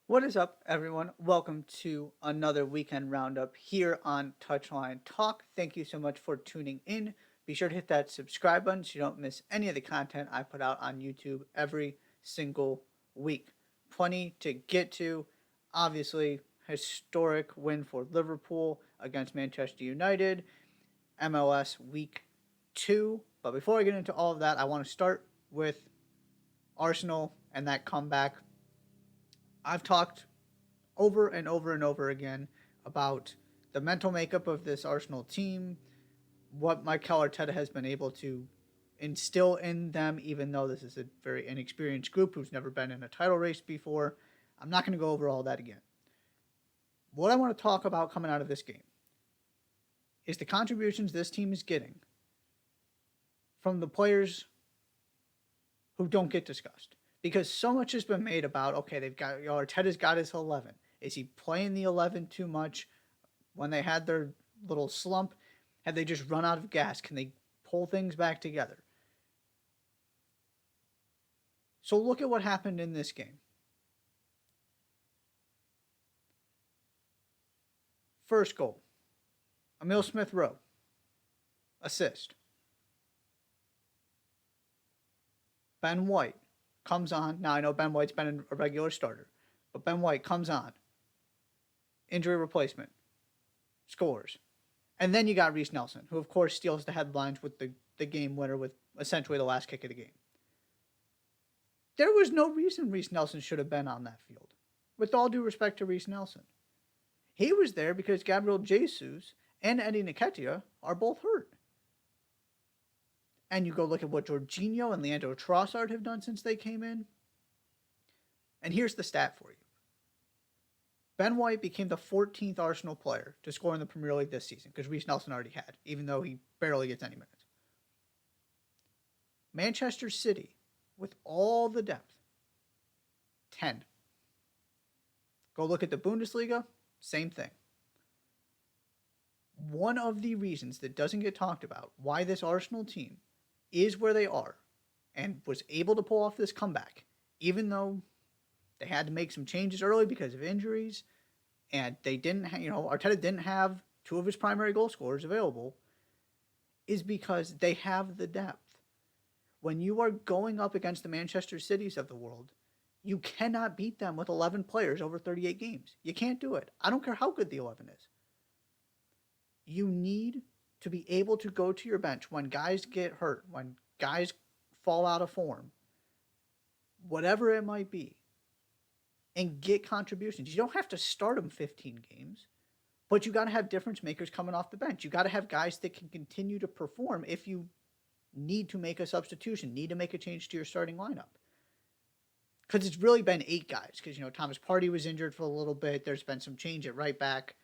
What is up, everyone? Welcome to another weekend roundup here on Touchline Talk. Thank you so much for tuning in. Be sure to hit that subscribe button so you don't miss any of the content I put out on YouTube every single week. Plenty to get to. Obviously, historic win for Liverpool against Manchester United, MLS Week 2. But before I get into all of that, I want to start with Arsenal and that comeback. I've talked over and over and over again about the mental makeup of this Arsenal team, what Mikel Arteta has been able to instill in them, even though this is a very inexperienced group who's never been in a title race before. I'm not going to go over all that again. What I want to talk about coming out of this game is the contributions this team is getting from the players who don't get discussed. Because so much has been made about, okay, they've got, Arteta's got his 11. Is he playing the 11 too much? When they had their little slump, had they just run out of gas? Can they pull things back together? So look at what happened in this game. First goal, Emil Smith Rowe, assist. Ben White comes on. Now I know Ben White's been a regular starter, but Ben White comes on. Injury replacement, scores. And then you got Reece Nelson, who of course steals the headlines with the game winner with essentially the last kick of the game. There was no reason Reece Nelson should have been on that field. With all due respect to Reece Nelson. He was there because Gabriel Jesus and Eddie Nketiah are both hurt. And you go look at what Jorginho and Leandro Trossard have done since they came in. And here's the stat for you. Ben White became the 14th Arsenal player to score in the Premier League this season, because Reece Nelson already had, even though he barely gets any minutes. Manchester City, with all the depth, 10. Go look at the Bundesliga, same thing. One of the reasons that doesn't get talked about why this Arsenal team is where they are and was able to pull off this comeback, even though they had to make some changes early because of injuries, and they didn't, Arteta didn't have two of his primary goal scorers available, is because they have the depth. When you are going up against the Manchester Cities of the world, you cannot beat them with 11 players over 38 games. You can't do it. I don't care how good the 11 is. You need to be able to go to your bench when guys get hurt, when guys fall out of form, whatever it might be, and get contributions. You don't have to start them 15 games, but you got to have difference makers coming off the bench. You got to have guys that can continue to perform if you need to make a substitution, need to make a change to your starting lineup. Because it's really been 8 guys. Because, Thomas Partey was injured for a little bit. There's been some change at right back.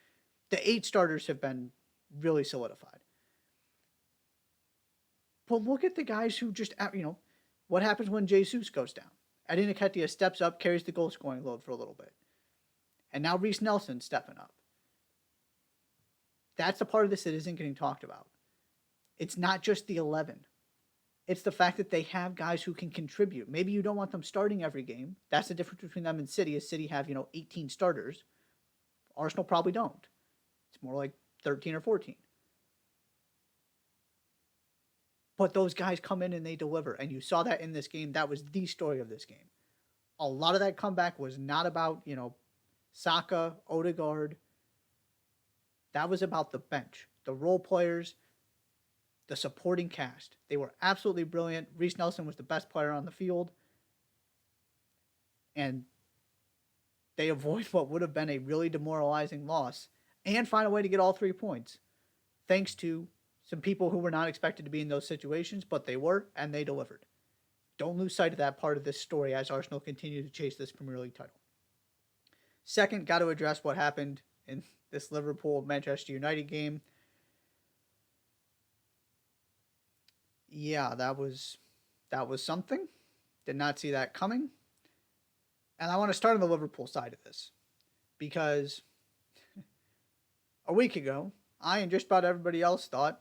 The 8 starters have been really solidified. But look at the guys who just, what happens when Jesus goes down? Eddie Nketiah steps up, carries the goal scoring load for a little bit. And now Reece Nelson stepping up. That's the part of this that isn't getting talked about. It's not just the 11. It's the fact that they have guys who can contribute. Maybe you don't want them starting every game. That's the difference between them and City. Is City have, 18 starters. Arsenal probably don't. It's more like 13 or 14. But those guys come in and they deliver. And you saw that in this game. That was the story of this game. A lot of that comeback was not about, Saka, Odegaard. That was about the bench, the role players, the supporting cast. They were absolutely brilliant. Reece Nelson was the best player on the field. And they avoid what would have been a really demoralizing loss and find a way to get all 3 points. Thanks to some people who were not expected to be in those situations, but they were, and they delivered. Don't lose sight of that part of this story as Arsenal continue to chase this Premier League title. Second, got to address what happened in this Liverpool-Manchester United game. Yeah, that was something. Did not see that coming. And I want to start on the Liverpool side of this. Because a week ago, I and just about everybody else thought,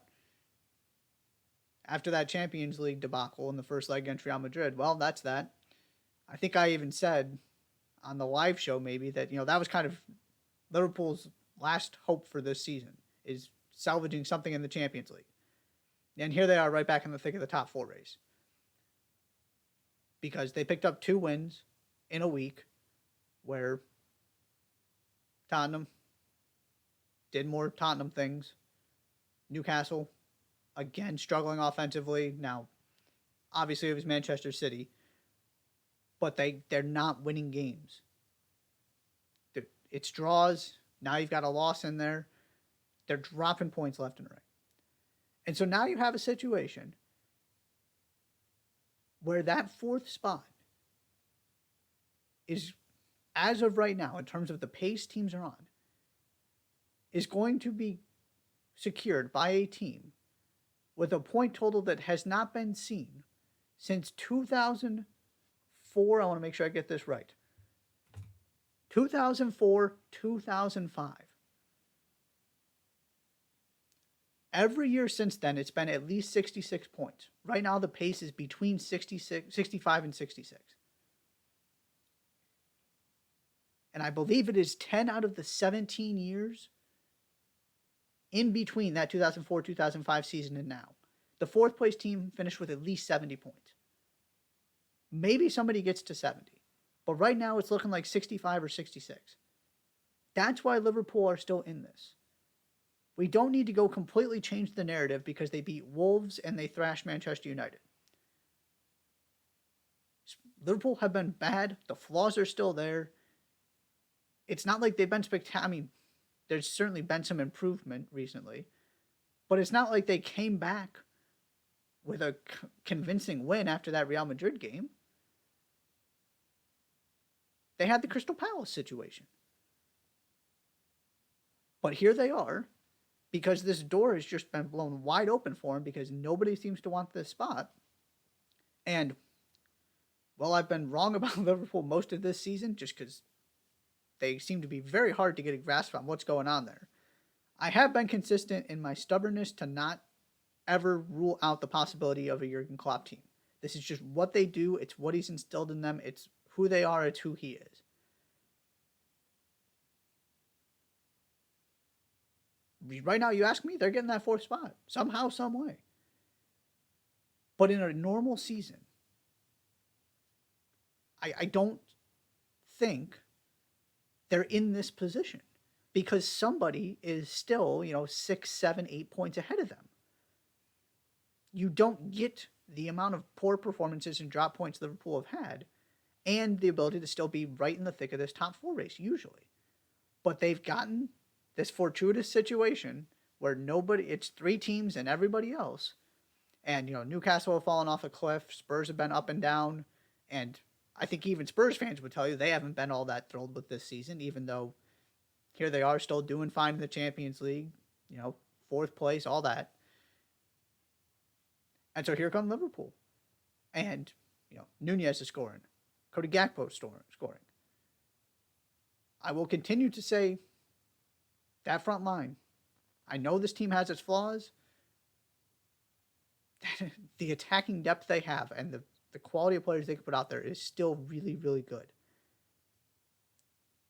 after that Champions League debacle in the first leg against Real Madrid, well, that's that. I think I even said on the live show maybe that, that was kind of Liverpool's last hope for this season is salvaging something in the Champions League. And here they are right back in the thick of the top 4 race. Because they picked up 2 wins in a week where Tottenham did more Tottenham things. Newcastle, again, struggling offensively. Now, obviously it was Manchester City, but they're not winning games. It's draws. Now you've got a loss in there. They're dropping points left and right. And so now you have a situation where that 4th spot is, as of right now, in terms of the pace teams are on, is going to be secured by a team with a point total that has not been seen since 2004. I want to make sure I get this right. 2004, 2005. Every year since then, it's been at least 66 points. Right now, the pace is between 65 and 66. And I believe it is 10 out of the 17 years in between that 2004-2005 season and now. The 4th place team finished with at least 70 points. Maybe somebody gets to 70. But right now, it's looking like 65 or 66. That's why Liverpool are still in this. We don't need to go completely change the narrative because they beat Wolves and they thrashed Manchester United. Liverpool have been bad. The flaws are still there. It's not like they've been spectacular. I mean, there's certainly been some improvement recently. But it's not like they came back with a convincing win after that Real Madrid game. They had the Crystal Palace situation. But here they are, because this door has just been blown wide open for them because nobody seems to want this spot. And, well, I've been wrong about Liverpool most of this season just because they seem to be very hard to get a grasp on what's going on there. I have been consistent in my stubbornness to not ever rule out the possibility of a Jurgen Klopp team. This is just what they do. It's what he's instilled in them. It's who they are. It's who he is. Right now, you ask me, they're getting that 4th spot. Somehow, some way. But in a normal season, I don't think they're in this position. Because somebody is still, 6, 7, 8 points ahead of them. You don't get the amount of poor performances and drop points Liverpool have had and the ability to still be right in the thick of this top 4 race, usually. But they've gotten this fortuitous situation where it's 3 teams and everybody else. And, Newcastle have fallen off a cliff. Spurs have been up and down. And I think even Spurs fans would tell you they haven't been all that thrilled with this season, even though here they are still doing fine in the Champions League, 4th place, all that. And so here come Liverpool. And, Nunez is scoring. Cody Gakpo scoring. I will continue to say that front line. I know this team has its flaws. The attacking depth they have and the quality of players they can put out there is still really, really good.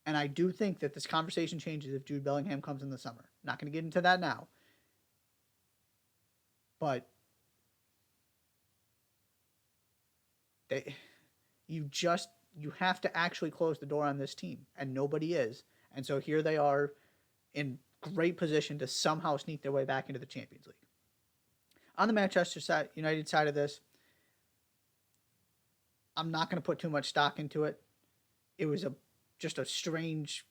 And I do think that this conversation changes if Jude Bellingham comes in the summer. Not going to get into that now. But you have to actually close the door on this team. And nobody is. And so here they are in great position to somehow sneak their way back into the Champions League. On the Manchester United side of this, I'm not going to put too much stock into it. It was just a strange,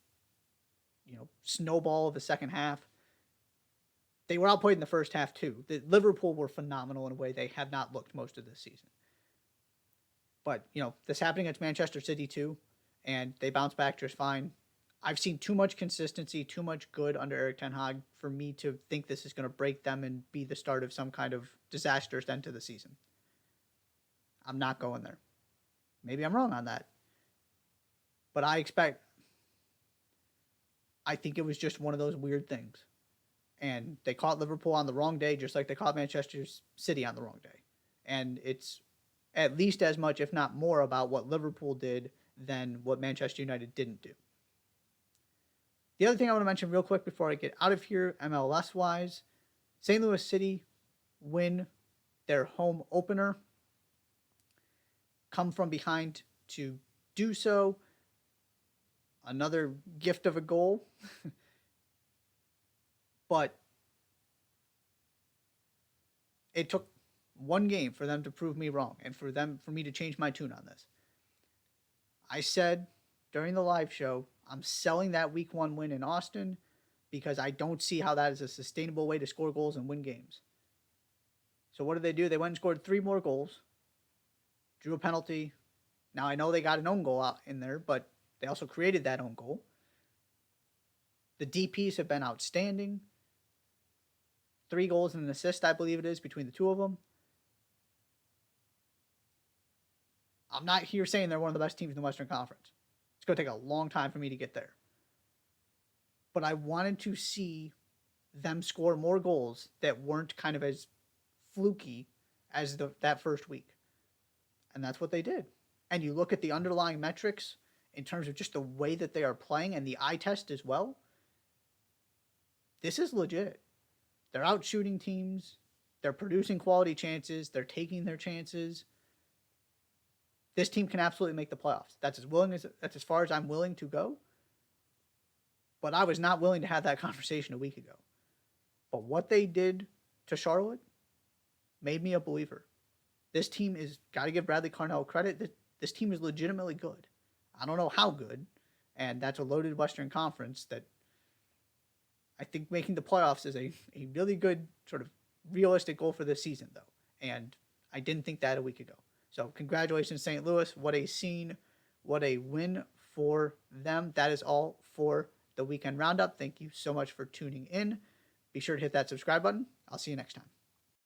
snowball of the second half. They were outplayed in the first half too. The Liverpool were phenomenal in a way they have not looked most of this season. But, this happened against Manchester City too, and they bounced back just fine. I've seen too much consistency, too much good under Erik ten Hag for me to think this is going to break them and be the start of some kind of disastrous end to the season. I'm not going there. Maybe I'm wrong on that. But I think it was just one of those weird things. And they caught Liverpool on the wrong day, just like they caught Manchester City on the wrong day. And it's at least as much, if not more, about what Liverpool did than what Manchester United didn't do. The other thing I want to mention real quick before I get out of here, MLS wise, St. Louis City win their home opener, come from behind to do so. Another gift of a goal. But it took one game for them to prove me wrong and for me to change my tune on this. I said during the live show, I'm selling that week 1 win in Austin because I don't see how that is a sustainable way to score goals and win games. So what did they do? They went and scored 3 more goals, drew a penalty. Now I know they got an own goal out in there, but they also created that own goal. The DPs have been outstanding. 3 goals and an assist, I believe it is, between the two of them. I'm not here saying they're one of the best teams in the Western Conference. It's going to take a long time for me to get there. But I wanted to see them score more goals that weren't kind of as fluky as that first week. And that's what they did. And you look at the underlying metrics in terms of just the way that they are playing and the eye test as well. This is legit. They're out shooting teams. They're producing quality chances. They're taking their chances. This team can absolutely make the playoffs. That's as far as I'm willing to go. But I was not willing to have that conversation a week ago. But what they did to Charlotte made me a believer. This team is, got to give Bradley Carnell credit. This team is legitimately good. I don't know how good. And that's a loaded Western Conference that I think making the playoffs is a really good sort of realistic goal for this season, though. And I didn't think that a week ago. So congratulations, St. Louis. What a scene. What a win for them. That is all for the weekend roundup. Thank you so much for tuning in. Be sure to hit that subscribe button. I'll see you next time.